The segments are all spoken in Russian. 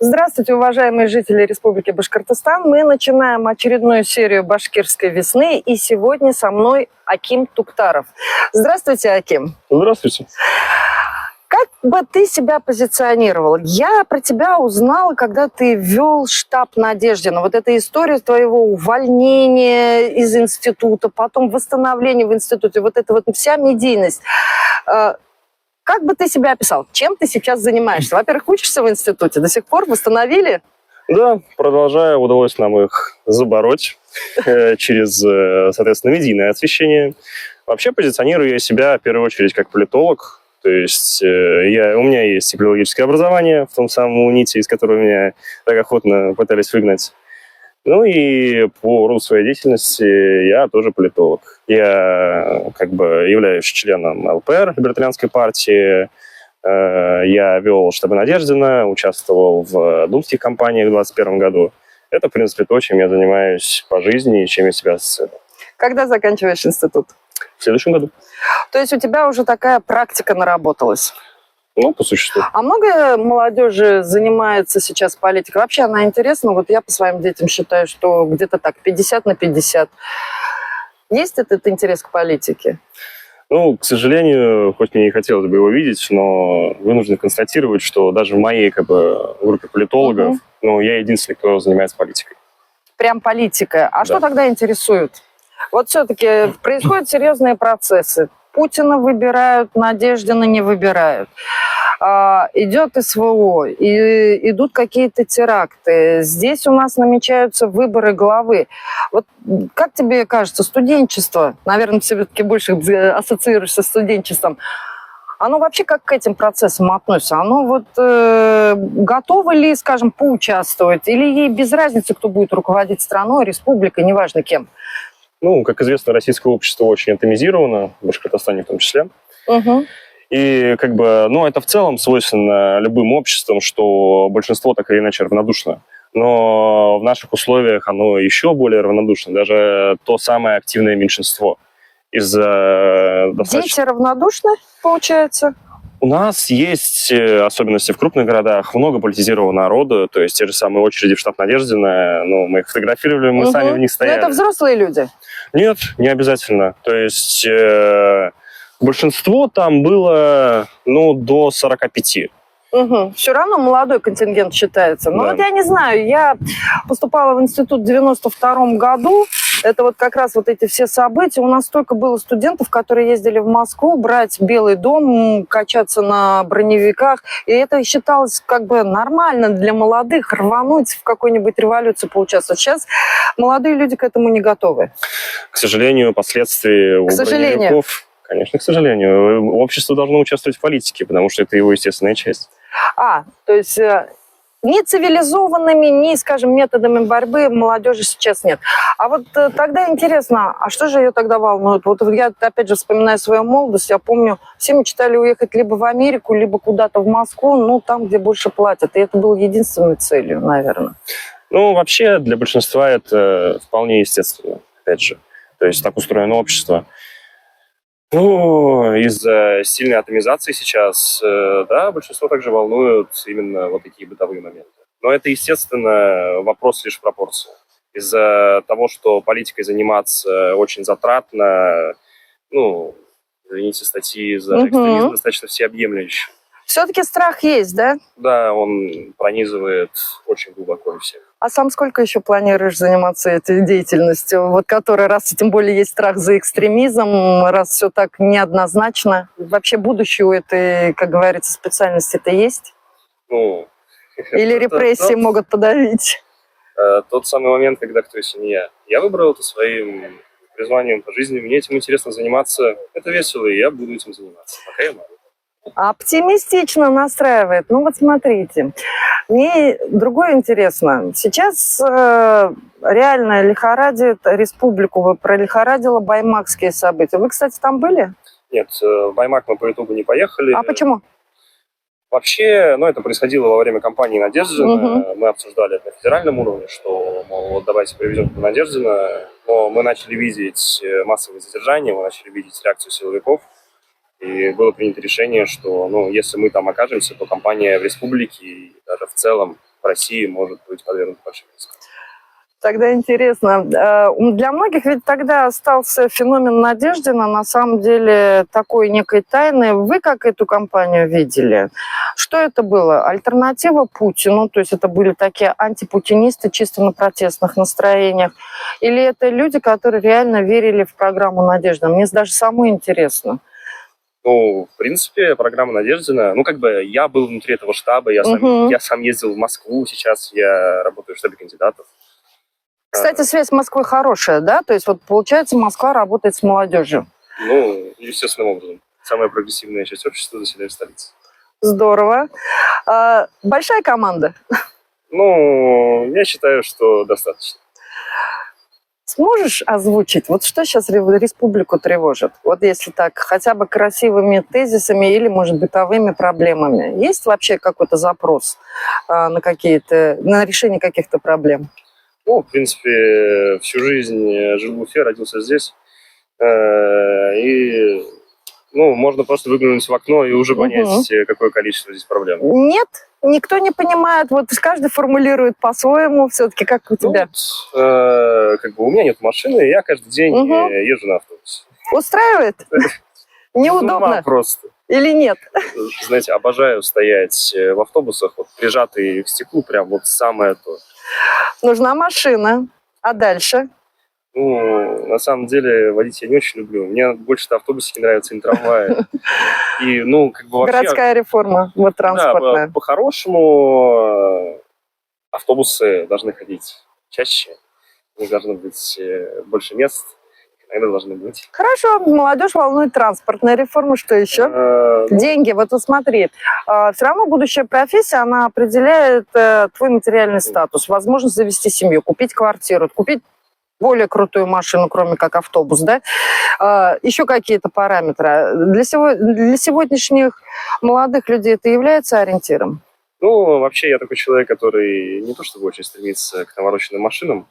Здравствуйте, уважаемые жители Республики Башкортостан. Мы начинаем очередную серию «Башкирской весны», и сегодня со мной Аким Туктаров. Здравствуйте, Аким. Здравствуйте. Как бы ты себя позиционировал? Я про тебя узнала, когда ты вел штаб Надеждина. Вот эта история твоего увольнения из института, потом восстановления в институте, вот эта вот вся медийность. Как бы ты себя описал? Чем ты сейчас занимаешься? Во-первых, учишься в институте? До сих пор восстановили? Да, продолжаю. Удалось нам их забороть через, соответственно, медийное освещение. Вообще позиционирую я себя в первую очередь как политолог. То есть у меня есть филологическое образование в том самом УНИТе, из которого меня так охотно пытались выгнать. Ну и по роду своей деятельности я тоже политолог. Я являюсь членом ЛПР, Либертарианской партии. Я вел штабы Надеждина, участвовал в думских кампаниях в 2021 году. Это, в принципе, то, чем я занимаюсь по жизни и чем я себя ассоциирую. Когда заканчиваешь институт? В следующем году. То есть у тебя уже такая практика наработалась? Ну, по существу. А много молодежи занимается сейчас политикой? Вообще она интересна? Вот я по своим детям считаю, что где-то так 50/50. Есть этот интерес к политике? Ну, к сожалению, хоть мне и хотелось бы его видеть, но вынужден констатировать, что даже в моей группе политологов, я единственный, кто занимается политикой. Прям политика. А Да. что тогда интересует? Вот все-таки происходят серьезные процессы. Путина выбирают, Надеждина не выбирают. Идет СВО, и идут какие-то теракты. Здесь у нас намечаются выборы главы. Вот как тебе кажется, студенчество, наверное, все-таки больше ассоциируешься с студенчеством, оно вообще как к этим процессам относится? Оно готово ли, скажем, поучаствовать? Или ей без разницы, кто будет руководить страной, республикой, неважно кем? Ну, как известно, российское общество очень атомизировано, в Башкортостане в том числе. Угу. И это в целом свойственно любым обществам, что большинство так или иначе равнодушно. Но в наших условиях оно еще более равнодушно, даже то самое активное меньшинство. Дети равнодушны, получается? У нас есть особенности в крупных городах, много политизированного народа, то есть те же самые очереди в штаб Надеждина, мы их фотографировали, мы сами в них стояли. Но это взрослые люди? Нет, не обязательно. То есть большинство там было, до 45. Угу. Все равно молодой контингент считается. Но Да. вот я не знаю, я поступала в институт в 92-м году. Это вот как раз вот эти все события. У нас столько было студентов, которые ездили в Москву брать Белый дом, качаться на броневиках. И это считалось нормально для молодых рвануть в какой-нибудь революции поучаствовать. Сейчас молодые люди к этому не готовы. К сожалению, последствия у броневиков... Конечно, к сожалению. Общество должно участвовать в политике, потому что это его естественная часть. То есть ни цивилизованными, ни, скажем, методами борьбы молодежи сейчас нет. А вот тогда интересно, а что же ее тогда волнует? Вот я, опять же, вспоминаю свою молодость, я помню, все мечтали уехать либо в Америку, либо куда-то в Москву, там, где больше платят. И это было единственной целью, наверное. Вообще, для большинства это вполне естественно, опять же. То есть так устроено общество. Из-за сильной атомизации сейчас, большинство также волнуют именно вот такие бытовые моменты. Но это, естественно, вопрос лишь пропорции. Из-за того, что политикой заниматься очень затратно, извините, статьи за экстремизм достаточно всеобъемлющие. Все-таки страх есть, да? Да, он пронизывает очень глубоко всех. А сам сколько еще планируешь заниматься этой деятельностью? Вот который раз, тем более, есть страх за экстремизм, раз все так неоднозначно. Вообще будущее у этой, как говорится, специальности-то есть? Или репрессии могут подавить? Тот самый момент, когда кто, если не я. Я выбрал это своим призванием по жизни. Мне этим интересно заниматься. Это весело, и я буду этим заниматься. Пока я могу. Оптимистично настраивает. Вот смотрите, мне другое интересно. Сейчас реально лихорадит республику, пролихорадило баймакские события. Вы, кстати, там были? Нет, в Баймак мы по итогу не поехали. А почему? Вообще, это происходило во время кампании Надеждина. Мы обсуждали это на федеральном уровне, что, давайте привезем туда Надеждина. Но мы начали видеть массовые задержания, мы начали видеть реакцию силовиков. И было принято решение, что, если мы там окажемся, то кампания в республике и даже в целом в России может быть подвергнут большим рискам. Тогда интересно, для многих ведь тогда остался феномен Надеждина, на самом деле такой некой тайны. Вы как эту кампанию видели? Что это было? Альтернатива Путину, то есть это были такие антипутинисты чисто на протестных настроениях? Или это люди, которые реально верили в программу Надеждина? Мне даже самой интересно. Ну, в принципе, программа Надеждина, ну, как бы я был внутри этого штаба, я сам ездил в Москву, сейчас я работаю в штабе кандидатов. Кстати, связь с Москвой хорошая, да? То есть вот получается, Москва работает с молодежью. Ну, естественным образом. Самая прогрессивная часть общества заседает в столице. Здорово. Большая команда? Ну, я считаю, что достаточно. Сможешь озвучить, вот что сейчас республику тревожит? Вот если так, хотя бы красивыми тезисами или, может, бытовыми проблемами. Есть вообще какой-то запрос на решение каких-то проблем? Ну, в принципе, всю жизнь жил в Уфе, родился здесь. И, ну, можно просто выглянуть в окно и уже понять, какое количество здесь проблем. Нет, никто не понимает. Вот каждый формулирует по-своему. Все-таки как у тебя? Ну, как бы у меня нет машины, я каждый день езжу на автобусе. Устраивает? Неудобно? Просто. Или нет? Знаете, обожаю стоять в автобусах, вот, прижатый к стеклу, прям вот самое то. Нужна машина. А дальше? Ну, на самом деле, водить я не очень люблю. Мне больше-то автобусики нравятся, не трамваи. И, ну, как бы вообще... Городская реформа, вот транспортная. Да, по-хорошему автобусы должны ходить чаще. У них должно быть больше мест. Иногда должны быть. Хорошо, молодежь волнует транспортная реформа. Что еще? Деньги. Вот смотри, все равно будущая профессия, она определяет твой материальный статус. Возможность завести семью, купить квартиру, купить более крутую машину, кроме как автобус, да? Еще какие-то параметры. Для сегодняшних молодых людей это является ориентиром? Ну, вообще, я такой человек, который не то чтобы очень стремится к навороченным машинам.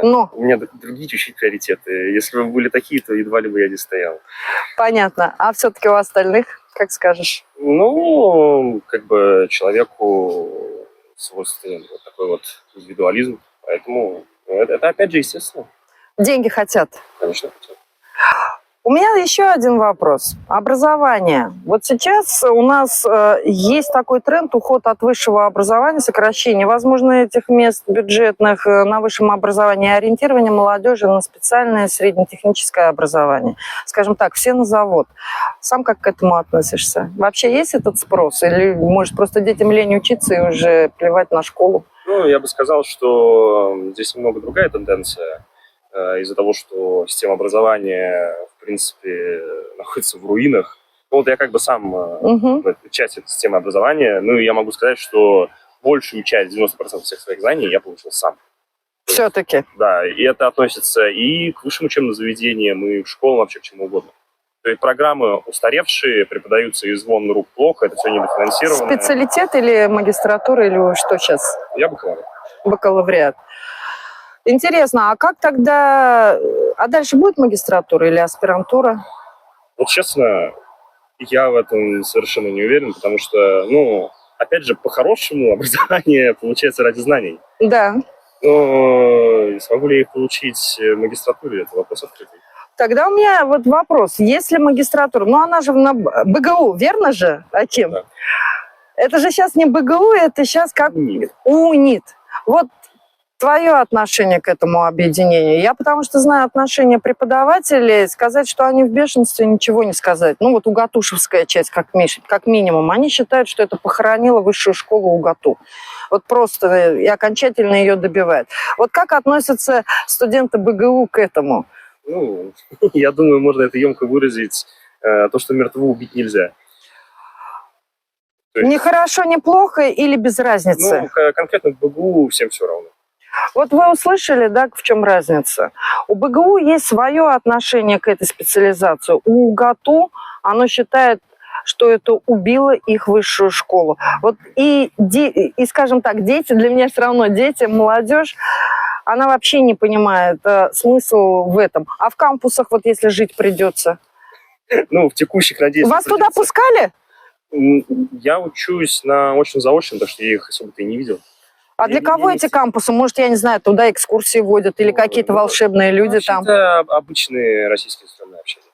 Но. У меня другие чуть-чуть приоритеты. Если бы были такие, то едва ли бы я здесь стоял. Понятно. А все-таки у остальных, как скажешь? Ну, как бы человеку свойственен вот такой вот индивидуализм. Поэтому это опять же естественно. Деньги хотят? Конечно, хотят. У меня еще один вопрос. Образование. Вот сейчас у нас есть такой тренд, уход от высшего образования, сокращение, возможно, этих мест бюджетных на высшем образовании, ориентирование молодежи на специальное среднетехническое образование. Скажем так, все на завод. Сам как к этому относишься? Вообще есть этот спрос? Или, может, просто детям лень учиться и уже плевать на школу? Ну, я бы сказал, что здесь немного другая тенденция. Из-за того, что система образования, в принципе, находится в руинах. Ну, вот я как бы сам часть этой системы образования, ну, и я могу сказать, что большую часть, 90% всех своих знаний я получил сам. Все-таки? Да, и это относится и к высшим учебным заведениям, и к школам, вообще к чему угодно. То есть программы устаревшие, преподаются из вон рук плохо, это все недофинансировано. Специалитет или магистратура, или что сейчас? Я бакалавр. Бакалавриат. Интересно, а как тогда... А дальше будет магистратура или аспирантура? Вот честно, я в этом совершенно не уверен, потому что, ну, опять же, по-хорошему образование получается ради знаний. Да. Но смогу ли я их получить в магистратуре, это вопрос открытый. Тогда у меня вот вопрос. Если магистратура, ну она же на БГУ, верно же, Аким? Да. Это же сейчас не БГУ, это сейчас как УНИТ. Вот твое отношение к этому объединению? Я потому что знаю отношение преподавателей, сказать, что они в бешенстве, ничего не сказать. Ну вот угатушевская часть, как минимум, они считают, что это похоронило высшую школу УГАТУ. Вот просто и окончательно ее добивает. Вот как относятся студенты БГУ к этому? Ну, я думаю, можно это емко выразить, то, что мертвого убить нельзя. Есть... Не хорошо, не плохо или без разницы? Ну, конкретно в БГУ всем все равно. Вот вы услышали, да, в чем разница? У БГУ есть свое отношение к этой специализации. У УГАТУ оно считает, что это убило их высшую школу. Вот и скажем так, дети, для меня все равно дети, молодежь, она вообще не понимает смысл в этом. А в кампусах, вот если жить придется? Ну, в текущих, надеюсь... Вас туда пускали? Я учусь на очно-заочном, так что я их особо-то и не видел. А для кого эти кампусы? Может, я не знаю, туда экскурсии водят или какие-то волшебные люди там? Это обычные российские иностранные общаги.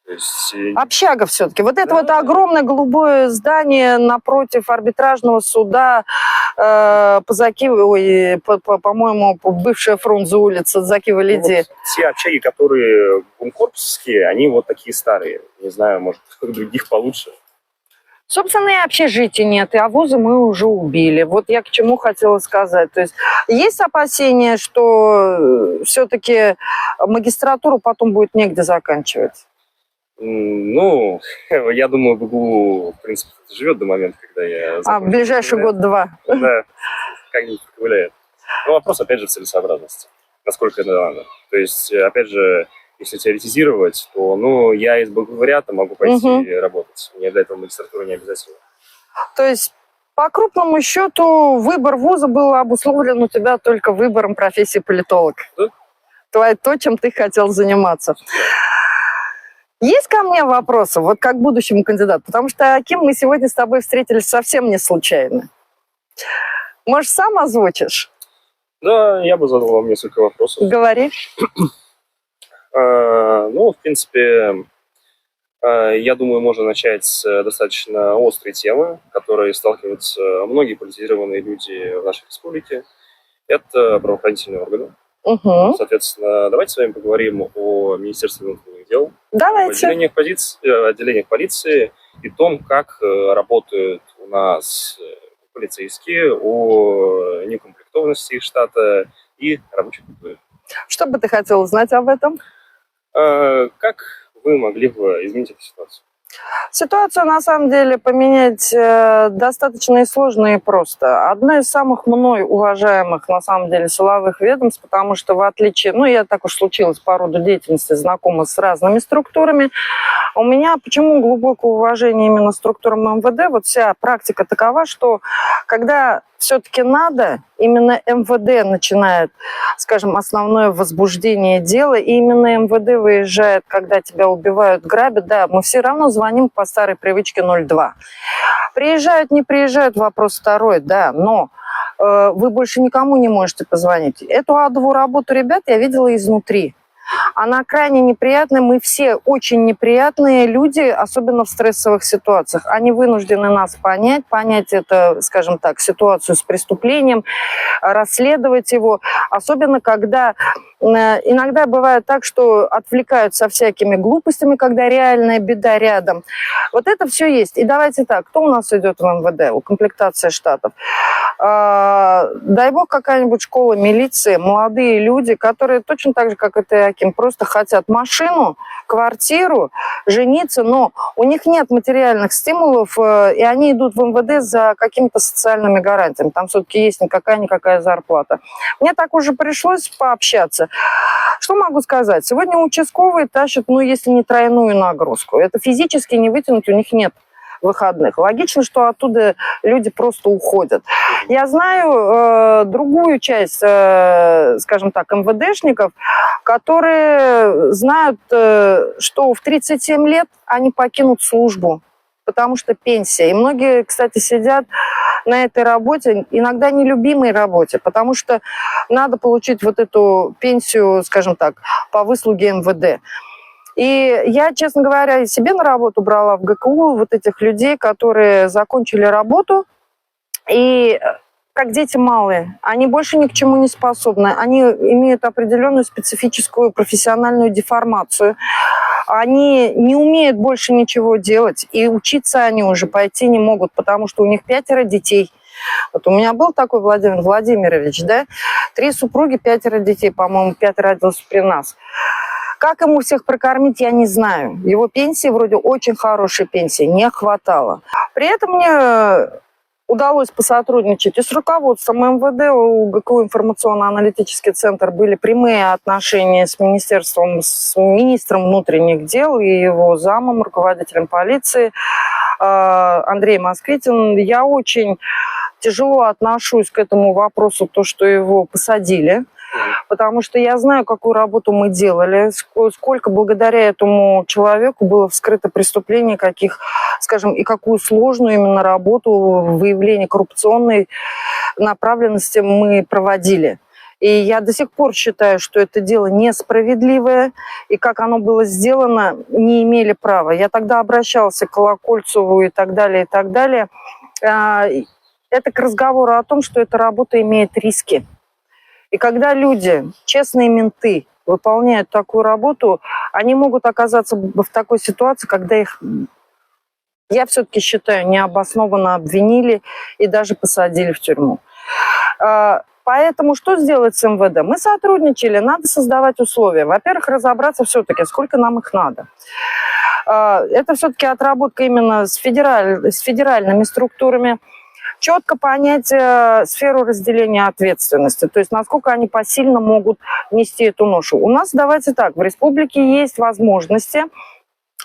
То есть, Общага все-таки. Вот это Да. вот огромное голубое здание напротив арбитражного суда по-моему, бывшая Фрунзе улица Закива Лиди. вот те общаги, которые бункорпусские, они вот такие старые. Не знаю, может, других получше. Собственно, и общежития нет, и вузы мы уже убили. Вот я к чему хотела сказать. То есть опасения, что все-таки магистратуру потом будет негде заканчивать? Ну, я думаю, БГУ, в принципе, живет до момента, когда я... В ближайший год-два. Да, как-нибудь проковыляет. Но вопрос, опять же, в целесообразности. Насколько это надо. То есть, опять же, если теоретизировать, то, ну, я из бакалавриата могу пойти работать. Мне для этого магистратура не обязательно. То есть, по крупному счету, выбор вуза был обусловлен у тебя только выбором профессии политолог. Да. То, чем ты хотел заниматься. Есть ко мне вопросы, вот как к будущему кандидату? Потому что, Аким, мы сегодня с тобой встретились совсем не случайно. Может, сам озвучишь? Да, я бы задал вам несколько вопросов. Говори. Ну, в принципе, я думаю, можно начать с достаточно острой темы, которой сталкиваются многие политизированные люди в нашей республике. Это правоохранительные органы. Угу. Соответственно, давайте с вами поговорим о Министерстве внутренних дел, Давайте. отделениях полиции и том, как работают у нас полицейские, о некомплектованности их штата и рабочей культуре. Что бы ты хотел узнать об этом? Как вы могли бы изменить эту ситуацию? Ситуацию, на самом деле, поменять достаточно и сложно, и просто. Одно из самых мной уважаемых, на самом деле, силовых ведомств, потому что, в отличие, ну, я так уж случилось по роду деятельности, знакома с разными структурами, у меня почему глубокое уважение именно структурам МВД? Вот вся практика такова, что когда все-таки надо, именно МВД начинает, скажем, основное возбуждение дела, и именно МВД выезжает, когда тебя убивают, грабят. Да, мы все равно звоним по старой привычке 02. Приезжают, не приезжают, вопрос второй, да, но вы больше никому не можете позвонить. Эту адовую работу ребят я видела изнутри. Она крайне неприятная. Мы все очень неприятные люди, особенно в стрессовых ситуациях. Они вынуждены нас понять это, скажем так, ситуацию с преступлением, расследовать его. Особенно, когда иногда бывает так, что отвлекают со всякими глупостями, когда реальная беда рядом. Вот это все есть. И давайте так, кто у нас идет в МВД? Укомплектация штатов. Дай бог, какая-нибудь школа милиции, молодые люди, которые точно так же, как и ты, Аким, просто хотят машину, квартиру, жениться, но у них нет материальных стимулов, и они идут в МВД за какими-то социальными гарантиями. Там все-таки есть никакая зарплата. Мне так уже пришлось пообщаться. Что могу сказать? Сегодня участковые тащат, ну, если не тройную нагрузку. Это физически не вытянуть, у них нет выходных. Логично, что оттуда люди просто уходят. Я знаю другую часть, скажем так, МВДшников, которые знают, что в 37 лет они покинут службу, потому что пенсия. И многие, кстати, сидят на этой работе, иногда нелюбимой работе, потому что надо получить вот эту пенсию, скажем так, по выслуге МВД. И я, честно говоря, себе на работу брала в ГКУ вот этих людей, которые закончили работу, и как дети малые, они больше ни к чему не способны. Они имеют определенную специфическую профессиональную деформацию. Они не умеют больше ничего делать, и учиться они уже пойти не могут, потому что у них 5 детей. Вот у меня был такой Владимир Владимирович, да, 3 супруги, 5 детей, по-моему, 5 родился при нас. Как ему всех прокормить, я не знаю. Его пенсии, вроде очень хорошей пенсии, не хватало. При этом мне удалось посотрудничать и с руководством МВД, у ГКУ информационно-аналитический центр были прямые отношения с министерством, с министром внутренних дел и его замом, руководителем полиции Андрей Москвитин. Я очень тяжело отношусь к этому вопросу, то, что его посадили. Потому что я знаю, какую работу мы делали, сколько благодаря этому человеку было вскрыто преступлений, каких, скажем, и какую сложную именно работу выявления коррупционной направленности мы проводили. И я до сих пор считаю, что это дело несправедливое, и как оно было сделано, не имели права. Я тогда обращался к Колокольцеву и так далее, и так далее. Это к разговору о том, что эта работа имеет риски. И когда люди, честные менты, выполняют такую работу, они могут оказаться в такой ситуации, когда их, я все-таки считаю, необоснованно обвинили и даже посадили в тюрьму. Поэтому что сделать с МВД? Мы сотрудничали, надо создавать условия. Во-первых, разобраться все-таки, сколько нам их надо. Это все-таки отработка именно с федеральными структурами. Четко понять сферу разделения ответственности, то есть насколько они посильно могут нести эту ношу. У нас, давайте так, в республике есть возможности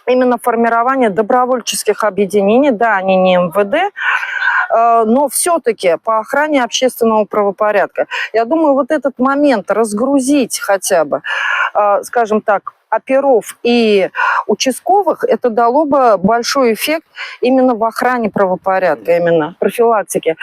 именно формирования добровольческих объединений, да, они не МВД, но все-таки по охране общественного правопорядка. Я думаю, вот этот момент разгрузить хотя бы, скажем так, оперов и участковых, это дало бы большой эффект именно в охране правопорядка, именно профилактике,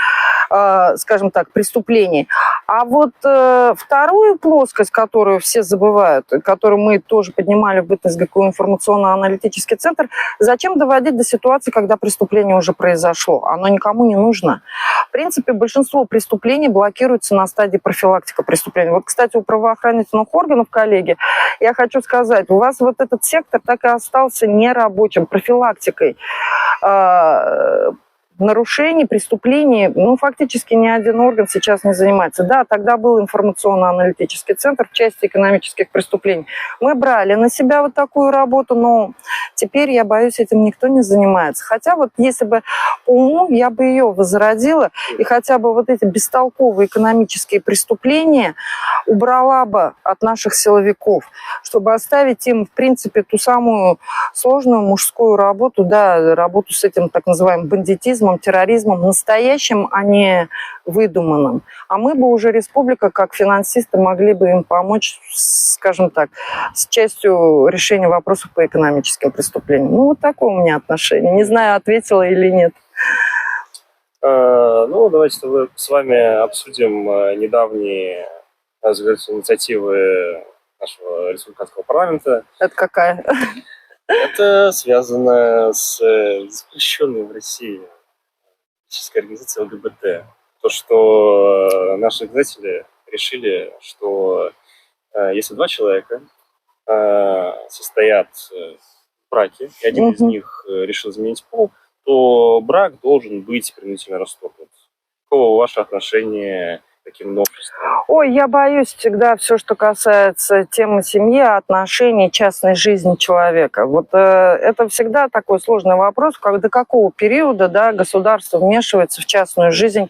скажем так, преступлений. А вот вторую плоскость, которую все забывают, которую мы тоже поднимали в БТСГКУ информационно-аналитический центр, зачем доводить до ситуации, когда преступление уже произошло? Оно никому не нужно. В принципе, большинство преступлений блокируется на стадии профилактики преступлений. Вот, кстати, у правоохранительных органов, коллеги, я хочу сказать, у вас вот этот сектор так и остался нерабочим, профилактикой нарушений, преступлений, фактически ни один орган сейчас не занимается. Да, тогда был информационно-аналитический центр в части экономических преступлений. Мы брали на себя вот такую работу, но теперь, я боюсь, этим никто не занимается. Хотя вот если бы по уму, я бы ее возродила, и хотя бы вот эти бестолковые экономические преступления убрала бы от наших силовиков, чтобы оставить им, в принципе, ту самую сложную мужскую работу, да, работу с этим так называемым бандитизмом, терроризмом, настоящим, а не выдуманным. А мы бы уже, республика, как финансисты, могли бы им помочь, скажем так, с частью решения вопросов по экономическим преступлениям. Вот такое у меня отношение. Не знаю, ответила или нет. Давайте с вами обсудим недавние законодательные инициативы нашего республиканского парламента. Это какая? Это связано с запрещенной в России организацией ЛГБТ. То, что наши законодатели решили, что если два человека состоят в браке, и один из них решил изменить пол, то брак должен быть принудительно расторгнут. Каково ваше отношение к таким новшествам? Ой, я боюсь всегда все, что касается темы семьи, отношений, частной жизни человека. Вот это всегда такой сложный вопрос, до какого периода, да, государство вмешивается в частную жизнь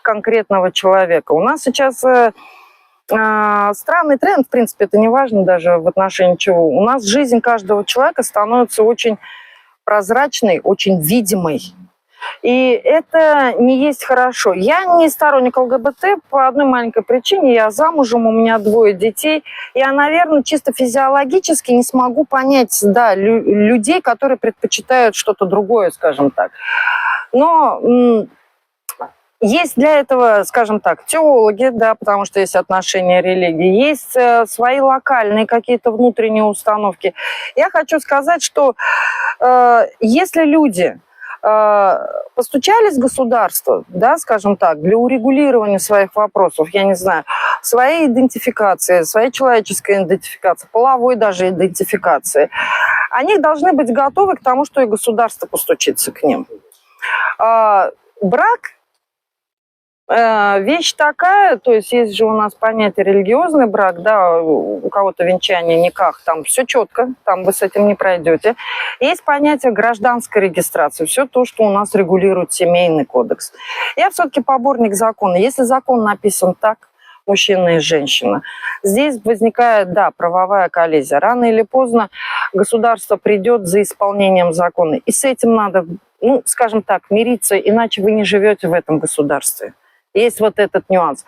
конкретного человека. У нас сейчас странный тренд, в принципе, это не важно даже в отношении чего. У нас жизнь каждого человека становится очень прозрачной, очень видимой. И это не есть хорошо. Я не сторонник ЛГБТ по одной маленькой причине. Я замужем, у меня 2 детей. Я, наверное, чисто физиологически не смогу понять, да, людей, которые предпочитают что-то другое, скажем так. Но есть для этого, скажем так, теологи, да, потому что есть отношения религии, есть свои локальные какие-то внутренние установки. Я хочу сказать, что если люди постучались в государство, да, скажем так, для урегулирования своих вопросов, я не знаю, своей идентификации, своей человеческой идентификации, половой даже идентификации, они должны быть готовы к тому, что и государство постучится к ним. Брак вещь такая, то есть есть же у нас понятие религиозный брак, да, у кого-то венчание, никак, там все четко, там вы с этим не пройдете. Есть понятие гражданской регистрации, все то, что у нас регулирует семейный кодекс. Я все-таки поборник закона. Если закон написан так, мужчина и женщина, здесь возникает, да, правовая коллизия. Рано или поздно государство придет за исполнением закона. И с этим надо, скажем так, мириться, иначе вы не живете в этом государстве. Есть вот этот нюанс.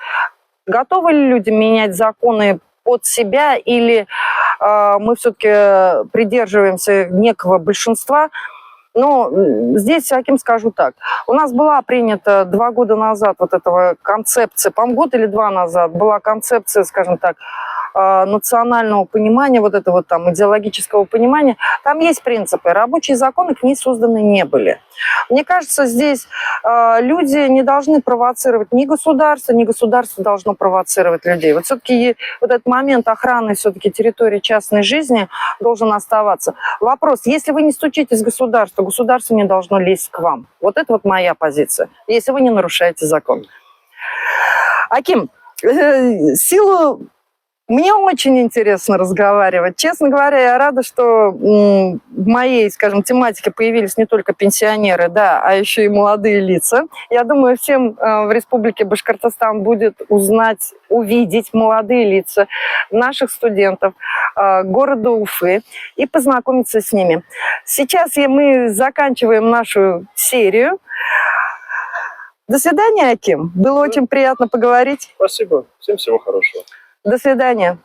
Готовы ли люди менять законы под себя, или мы все-таки придерживаемся некого большинства? Но здесь, Аким, скажу так. У нас была принята 2 года назад вот эта концепция, по-моему, год или 2 назад была концепция, скажем так, национального понимания, вот этого там идеологического понимания. Там есть принципы. Рабочие законы к ней созданы не были. Мне кажется, здесь люди не должны провоцировать ни государство должно провоцировать людей. Вот все-таки вот этот момент охраны все-таки территории частной жизни должен оставаться. Вопрос, если вы не стучитесь в государство, государство не должно лезть к вам. Вот это вот моя позиция, если вы не нарушаете закон. Аким, мне очень интересно разговаривать. Честно говоря, я рада, что в моей, скажем, тематике появились не только пенсионеры, да, а еще и молодые лица. Я думаю, всем в Республике Башкортостан будет увидеть молодые лица наших студентов города Уфы и познакомиться с ними. Сейчас мы заканчиваем нашу серию. До свидания, Аким. Было очень приятно поговорить. Спасибо. Всем всего хорошего. До свидания.